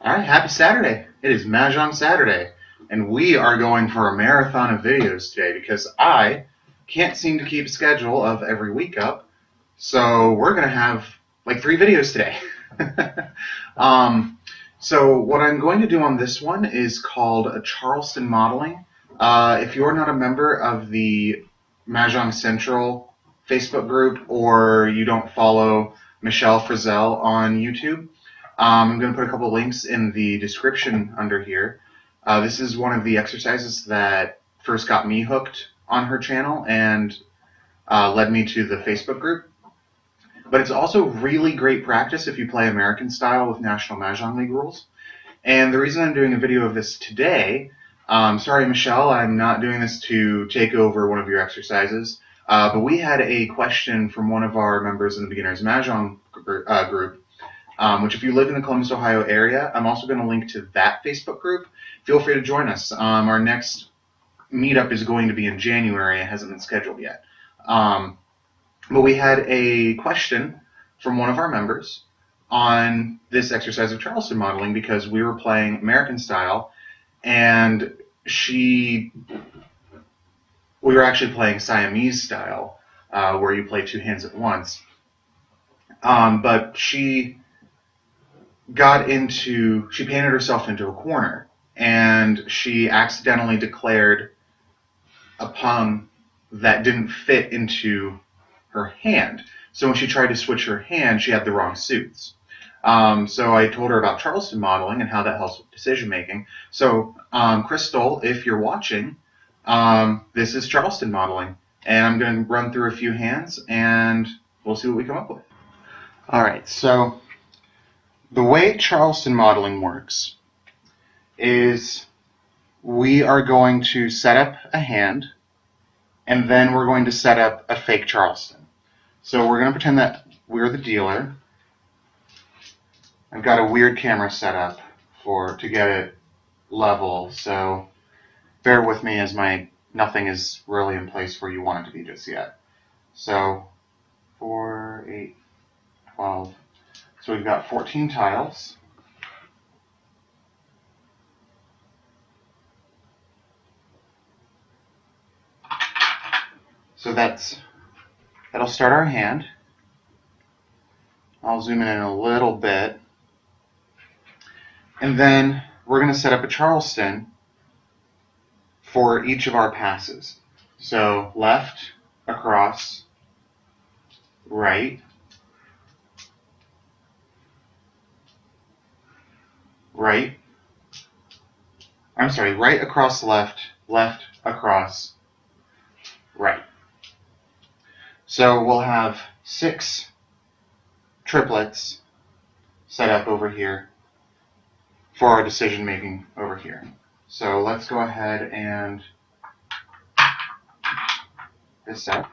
Alright, happy Saturday. It is Mahjong Saturday, and we are going for a marathon of videos today because I can't seem to keep a schedule of every week up, so we're going to have like 3 videos today. So what I'm going to do on this one is called a Charleston modeling. If you're not a member of the Mahjong Central Facebook group or you don't follow Michele Frizzell on YouTube, I'm going to put a couple links in the description under here. This is one of the exercises that first got me hooked on her channel and led me to the Facebook group. But it's also really great practice if you play American style with National Mahjong League rules. And the reason I'm doing a video of this today, sorry Michele, I'm not doing this to take over one of your exercises, but we had a question from one of our members in the Beginners Mahjong group, which if you live in the Columbus, Ohio area, I'm also going to link to that Facebook group. Feel free to join us. Our next meetup is going to be in January. It hasn't been scheduled yet. But we had a question from one of our members on this exercise of Charleston modeling because we were playing American style, and we were actually playing Siamese style, where you play 2 hands at once. But she painted herself into a corner, and she accidentally declared a pung that didn't fit into her hand. So when she tried to switch her hand, she had the wrong suits. So I told her about Charleston modeling and how that helps with decision making. So Crystal, if you're watching, this is Charleston modeling, and I'm going to run through a few hands and we'll see what we come up with. Alright, so the way Charleston modeling works is we are going to set up a hand, and then we're going to set up a fake Charleston. So we're going to pretend that we're the dealer. I've got a weird camera set up to get it level, so bear with me as nothing is really in place where you want it to be just yet. So 4, 8, 12. So we've got 14 tiles. So that'll start our hand. I'll zoom in a little bit. And then we're going to set up a Charleston for each of our passes. So left, across, right, right across left, left across right. So we'll have 6 triplets set up over here for our decision making over here. So let's go ahead and this up.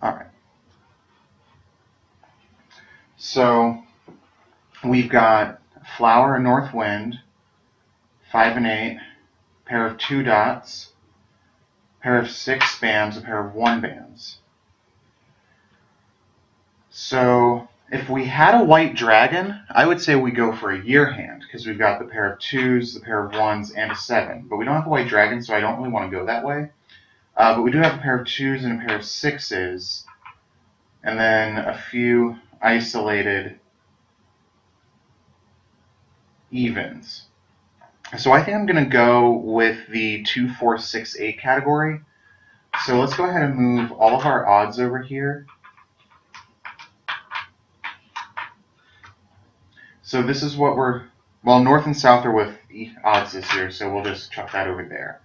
Alright. So we've got flower and north wind, 5 and 8, pair of 2 dots, pair of 6 spams, a pair of 1 bands. So if we had a white dragon, I would say we go for a year hand because we've got the pair of 2s, the pair of 1s, and a 7. But we don't have a white dragon, so I don't really want to go that way. But we do have a pair of 2s and a pair of 6s, and then a few isolated evens. So I think I'm going to go with the 2, 4, 6, 8 category. So let's go ahead and move all of our odds over here. So this is what north and south are with odds this year, so we'll just chuck that over there.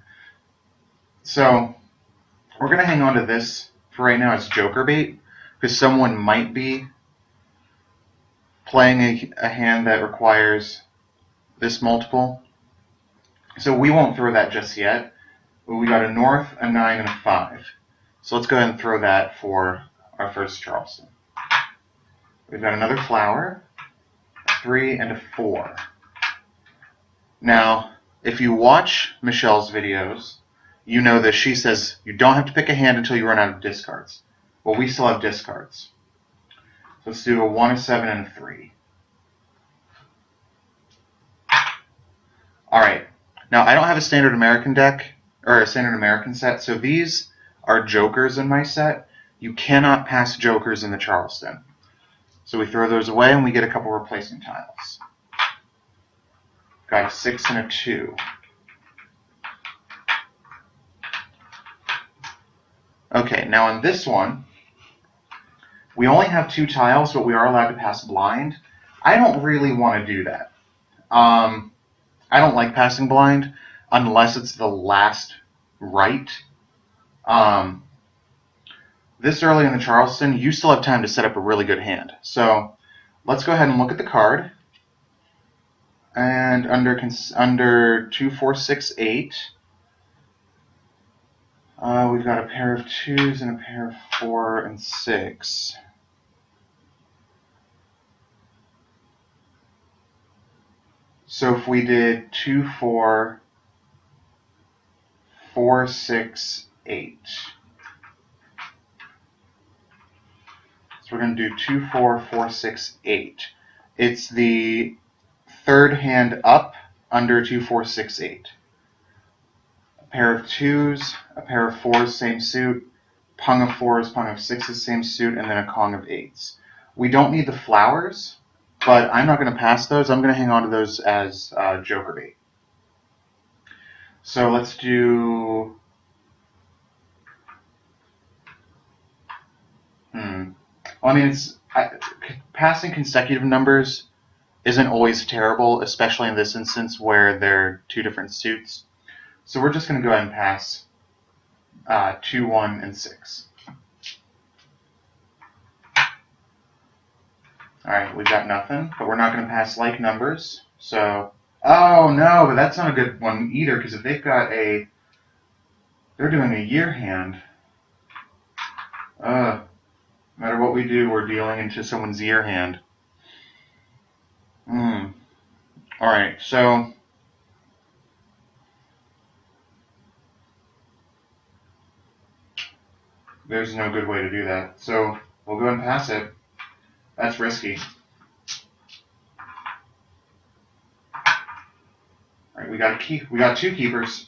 So we're going to hang on to this for right now as joker bait, because someone might be playing a hand that requires this multiple. So we won't throw that just yet. But we got a north, a 9, and a 5. So let's go ahead and throw that for our first Charleston. We've got another flower, a 3, and a 4. Now, If you watch Michele's videos, you know that she says you don't have to pick a hand until you run out of discards. Well, we still have discards. So let's do a 1, a 7, and a 3. Alright, now I don't have a standard American deck, or a standard American set, so these are jokers in my set. You cannot pass jokers in the Charleston. So we throw those away and we get a couple replacement tiles. Got a 6 and a 2. Okay, now on this one, we only have 2 tiles, but we are allowed to pass blind. I don't really want to do that. I don't like passing blind unless it's the last right. This early in the Charleston, you still have time to set up a really good hand. So let's go ahead and look at the card. And under 2, 4, 6, 8, we've got a pair of 2s and a pair of 4 and 6. So if we did 2, 4, 4, 6, 8. So we're going to do 2, 4, 4, 6, 8. It's the third hand up under 2, 4, 6, 8. A pair of 2s, a pair of 4s, same suit, pung of 4s, pung of 6s, same suit, and then a Kong of 8s. We don't need the flowers, but I'm not going to pass those. I'm going to hang on to those as joker bait. So let's do... Well, I mean, passing consecutive numbers isn't always terrible, especially in this instance where they're 2 different suits. So we're just going to go ahead and pass 2, 1, and 6. Alright, we've got nothing, but we're not going to pass like numbers. So, oh no, but that's not a good one either, because if they've got they're doing a year hand. No matter what we do, we're dealing into someone's year hand. Alright, so there's no good way to do that. So we'll go ahead and pass it. That's risky. Alright, we got 2 keepers.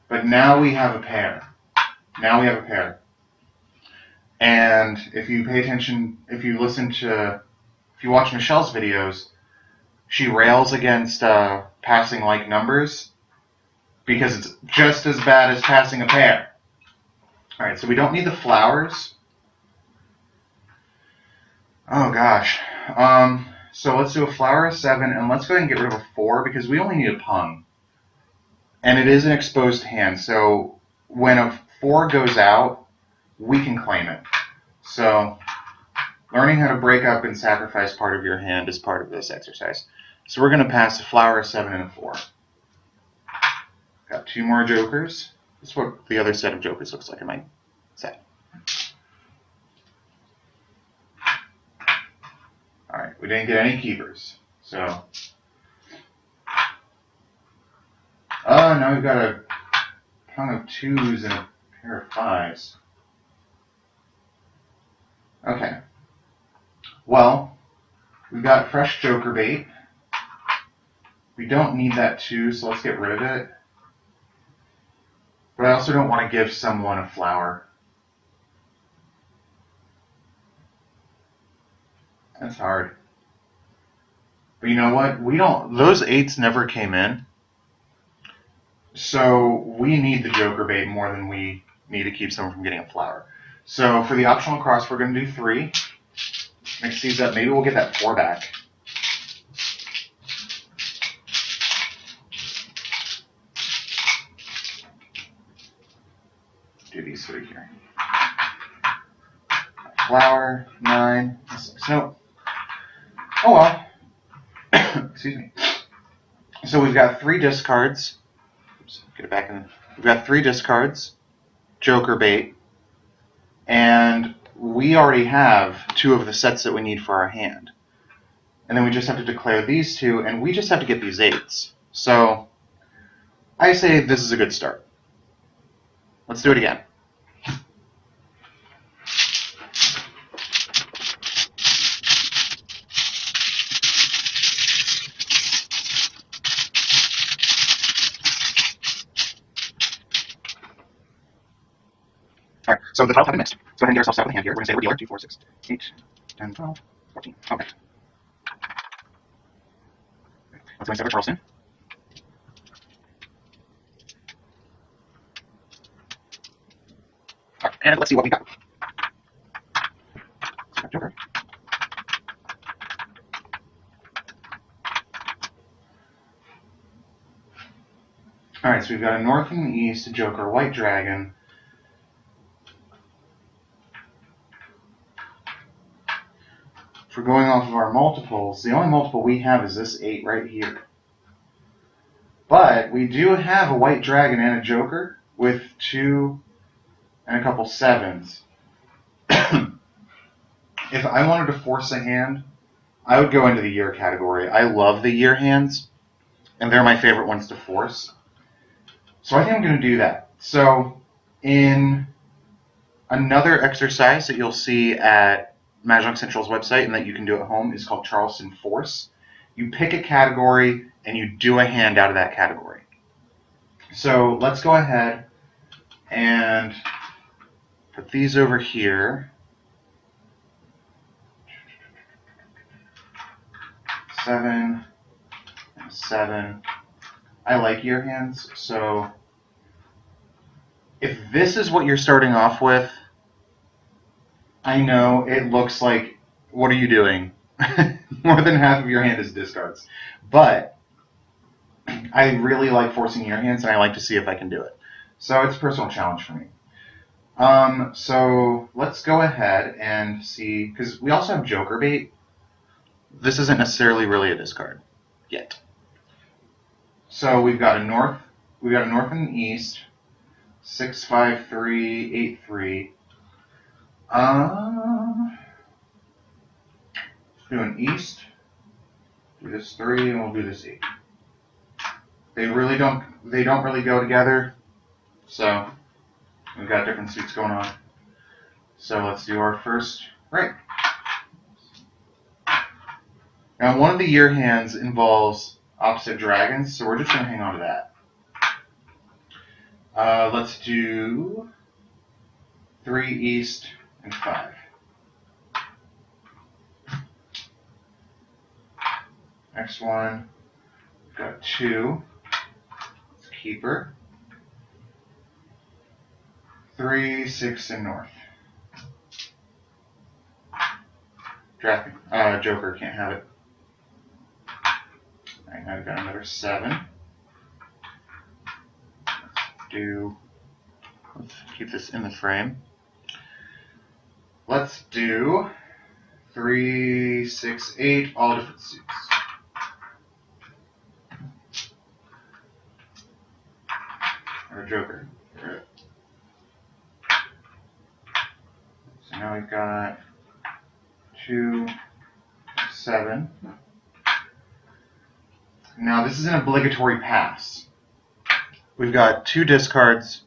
But now we have a pair. And if you pay attention, if you watch Michele's videos, she rails against passing like numbers because it's just as bad as passing a pair. Alright, so we don't need the flowers. Oh gosh. So let's do a flower, a 7, and let's go ahead and get rid of a 4 because we only need a pung. And it is an exposed hand, so when a 4 goes out, we can claim it. So learning how to break up and sacrifice part of your hand is part of this exercise. So we're going to pass a flower, a 7, and a 4. Got 2 more jokers. This is what the other set of jokers looks like in my set. Alright, we didn't get any keepers. So, now we've got a ton of 2s and a pair of 5s. Okay. Well, we've got fresh joker bait. We don't need that 2, so let's get rid of it. But I also don't want to give someone a flower. That's hard. But you know what? Those 8s never came in. So we need the joker bait more than we need to keep someone from getting a flower. So for the optional cross, we're going to do 3. Mix these up. Maybe we'll get that 4 back. Do these 3 here. Flower, 9, 6. Nope. Oh well. Excuse me. So we've got 3 discards. Oops, get it back in. We've got 3 discards, joker bait, and we already have 2 of the sets that we need for our hand. and then we just have to declare these two, and we just have to get these 8s. So I say this is a good start. Let's do it again. All right, so the tiles have been mixed. Let's go ahead and get ourselves set with a hand here. We're going to say we're dealer 2, 4, 6, 8, 10, 12, 14. Okay. Let's go and set our Charleston. All right, and let's see what we got. Joker. All right, so we've got a north and east, a Joker, white dragon. If we're going off of our multiples, the only multiple we have is this 8 right here. But we do have a white dragon and a Joker with 2 and a couple 7s. If I wanted to force a hand, I would go into the year category. I love the year hands, and they're my favorite ones to force. So I think I'm going to do that. So in another exercise that you'll see at Mahjong Central's website and that you can do at home is called Charleston Force. You pick a category and you do a hand out of that category. So let's go ahead and put these over here. 7 and 7. I like year hands, so if this is what you're starting off with, I know it looks like, what are you doing? More than half of your hand is discards. But I really like forcing year hands, and I like to see if I can do it. So it's a personal challenge for me. So let's go ahead and see, because we also have Joker bait. This isn't necessarily really a discard yet. So we've got a north and an east, 6, 5, 3, 8, 3. Do an east, do this 3, and we'll do this 8. They don't really go together, so we've got different suits going on. So let's do our first right. Now one of the year hands involves opposite dragons, so we're just going to hang on to that. Let's do 3 east and 5. Next one, we've got 2. Let's keep her. 3, 6, and north. Joker can't have it. Alright, now we've got another 7. Let's keep this in the frame. Let's do 3, 6, 8, all different suits. Or Joker. Right. So now we've got 2, 7. Now this is an obligatory pass. We've got 2 discards.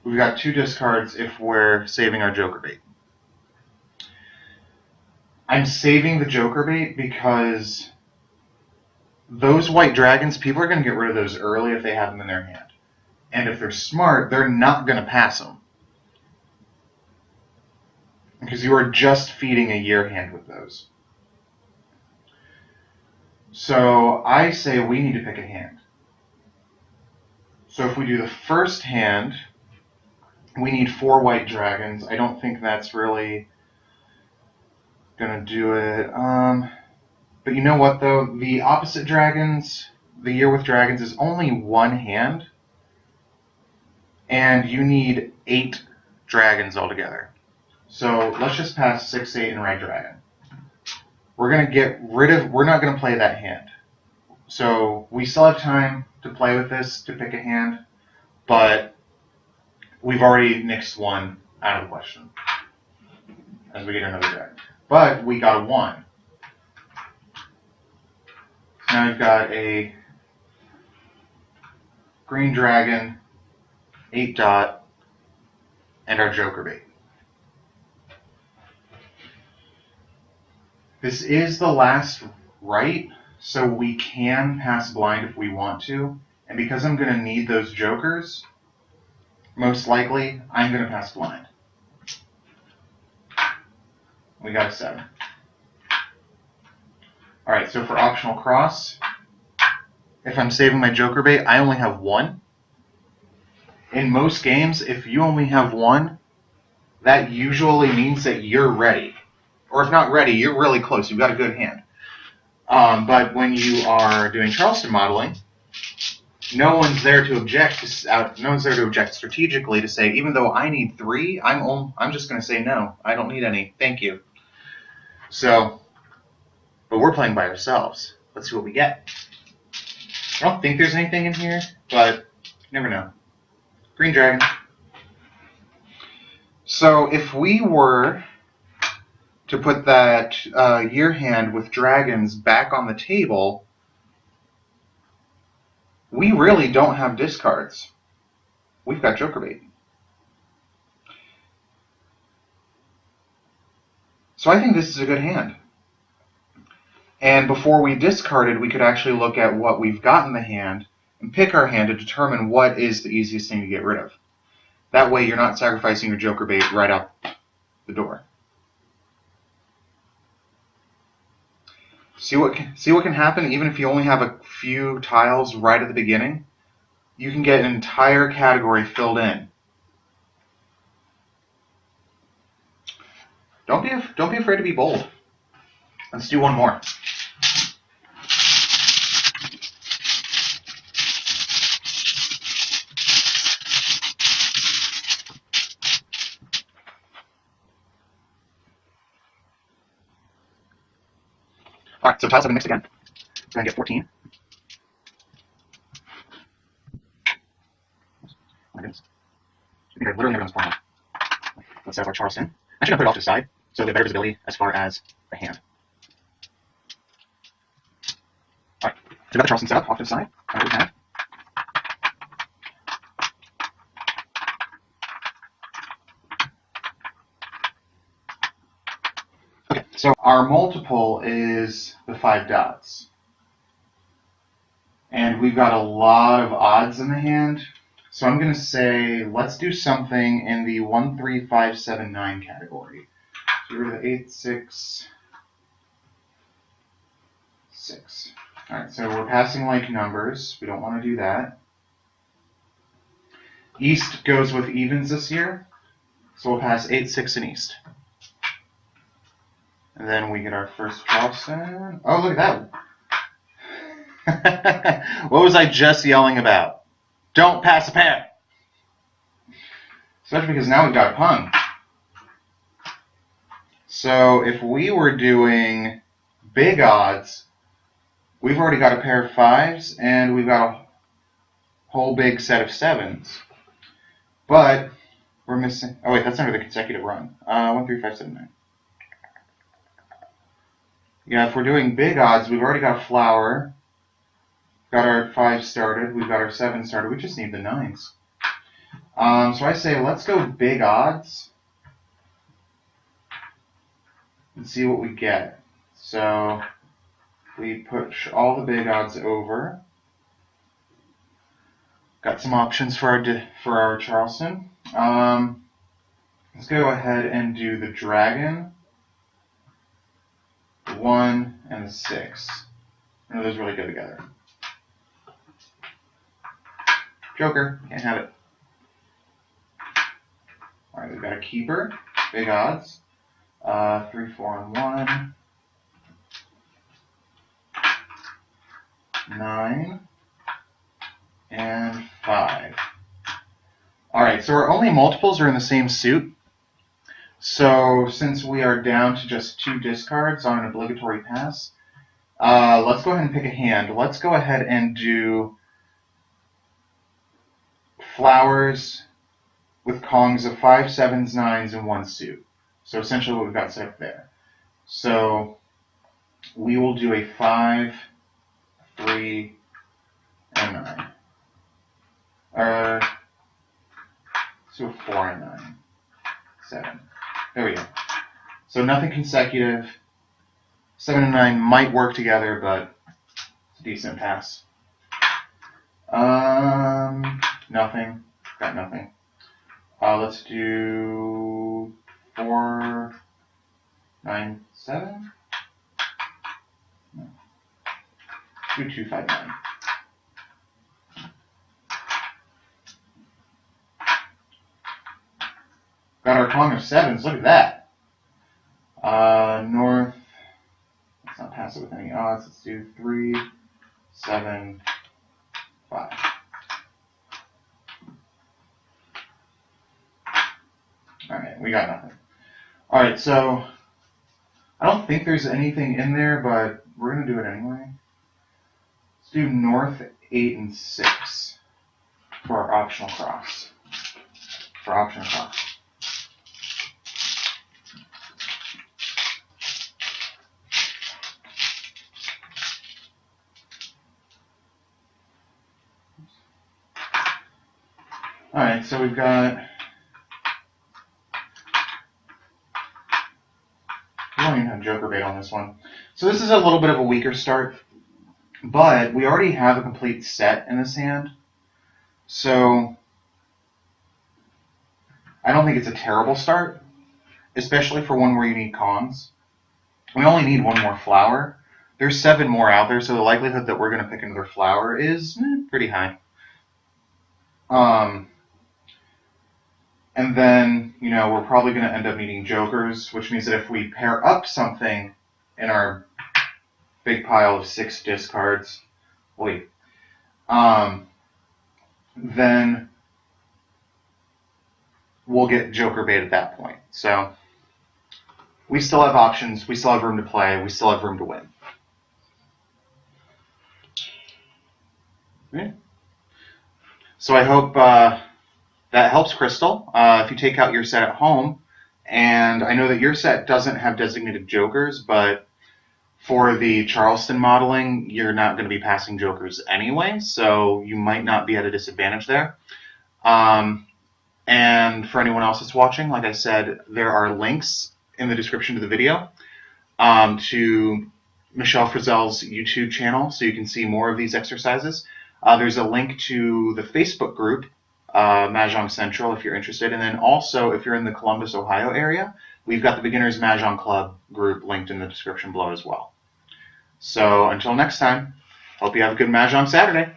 We've got 2 discards if we're saving our Joker bait. I'm saving the Joker bait because those white dragons, people are going to get rid of those early if they have them in their hand. And if they're smart, they're not going to pass them. Because you are just feeding a year hand with those. So I say we need to pick a hand. So if we do the first hand, we need 4 white dragons. I don't think that's really going to do it. But you know what, though? The opposite dragons, the year with dragons, is only 1 hand. And you need 8 dragons altogether. So let's just pass 6, 8, and red dragon. We're going to get rid of, we're not going to play that hand. So we still have time to play with this, to pick a hand, but we've already nixed one out of the question as we get another dragon. But we got a 1. Now we've got a green dragon, 8 dot, and our joker bait. This is the last right, so we can pass blind if we want to. And because I'm going to need those jokers, most likely I'm going to pass blind. We got a 7. Alright, so for optional cross, if I'm saving my joker bait, I only have 1. In most games, if you only have 1, that usually means that you're ready. Or if not ready, you're really close. You've got a good hand. But when you are doing Charleston modeling, no one's there to object. No one's there to object strategically to say, even though I need 3, I'm just going to say no. I don't need any. Thank you. So, but we're playing by ourselves. Let's see what we get. I don't think there's anything in here, but you never know. Green dragon. So if we were to put that year hand with dragons back on the table, we really don't have discards. We've got joker bait. So I think this is a good hand. And before we discarded, we could actually look at what we've got in the hand and pick our hand to determine what is the easiest thing to get rid of. That way you're not sacrificing your joker bait right out the door. See what can happen even if you only have a few tiles right at the beginning? You can get an entire category filled in. Don't be afraid to be bold. Let's do one more. Alright, so tiles have been mixed again. So I get 14. Oh my goodness. I think I literally never done this before. Let's set up our Charleston. I'm actually going to put it off to the side so we have better visibility as far as the hand. Alright, so we've got the Charleston set up off to the side. What we have. Okay, so our multiple is the 5 dots. And we've got a lot of odds in the hand. So I'm going to say, let's do something in the 1, 3, 5, 7, 9 category. So we're going to 8, 6, 6. Alright, so we're passing like numbers. We don't want to do that. East goes with evens this year. So we'll pass 8, 6 in East. And then we get our first Charleston. Oh, look at that. What was I just yelling about? Don't pass a pair. Especially because now we've got a pun. So if we were doing big odds, we've already got a pair of 5s, and we've got a whole big set of 7s. But we're missing... Oh, wait, that's under the consecutive run. 1, 3, 5, 7, 9. Yeah, if we're doing big odds, we've already got a flower. Got our 5 started. We've got our 7 started. We just need the 9s. So I say let's go big odds and see what we get. So we push all the big odds over. Got some options for our Charleston. Let's go ahead and do the dragon, the 1, and the 6. I know those really go together. Joker, can't have it. Alright, we've got a keeper, big odds. 3, 4, and 1. 9. And 5. Alright, so our only multiples are in the same suit. So since we are down to just 2 discards on an obligatory pass, let's go ahead and pick a hand. Let's go ahead and do flowers with Kongs of 5, 7s, 9s, and 1 suit. So essentially what we've got set up there. So we will do a 5, 3, and 9. Let's do a 4 and 9. 7. There we go. So nothing consecutive. 7 and 9 might work together, but it's a decent pass. Nothing. Got nothing. Let's do 4, 9, 7. No. Do 2, 5, 9. Got our Kong of 7s. Look at that. North. Let's not pass it with any odds. Let's do 3, 7, 5. Alright, we got nothing. Alright, so I don't think there's anything in there, but we're going to do it anyway. Let's do North 8 and 6 for our optional cross. For optional cross. Alright, so we've got, we don't even have Joker bait on this one. So this is a little bit of a weaker start, but we already have a complete set in this hand. So I don't think it's a terrible start, especially for one where you need Kongs. We only need one more flower. There's 7 more out there, so the likelihood that we're going to pick another flower is pretty high. And then, you know, we're probably going to end up needing jokers, which means that if we pair up something in our big pile of 6 discards, then we'll get joker bait at that point. So we still have options. We still have room to play. We still have room to win. Okay. So I hope that helps, Crystal. If you take out your set at home, and I know that your set doesn't have designated jokers, but for the Charleston modeling, you're not going to be passing jokers anyway, so you might not be at a disadvantage there. And for anyone else that's watching, like I said, there are links in the description to the video to Michele Frizzell's YouTube channel, so you can see more of these exercises. There's a link to the Facebook group, Mahjong Central, if you're interested. And then also, if you're in the Columbus, Ohio area, we've got the Beginners Mahjong Club group linked in the description below as well. So until next time, hope you have a good Mahjong Saturday.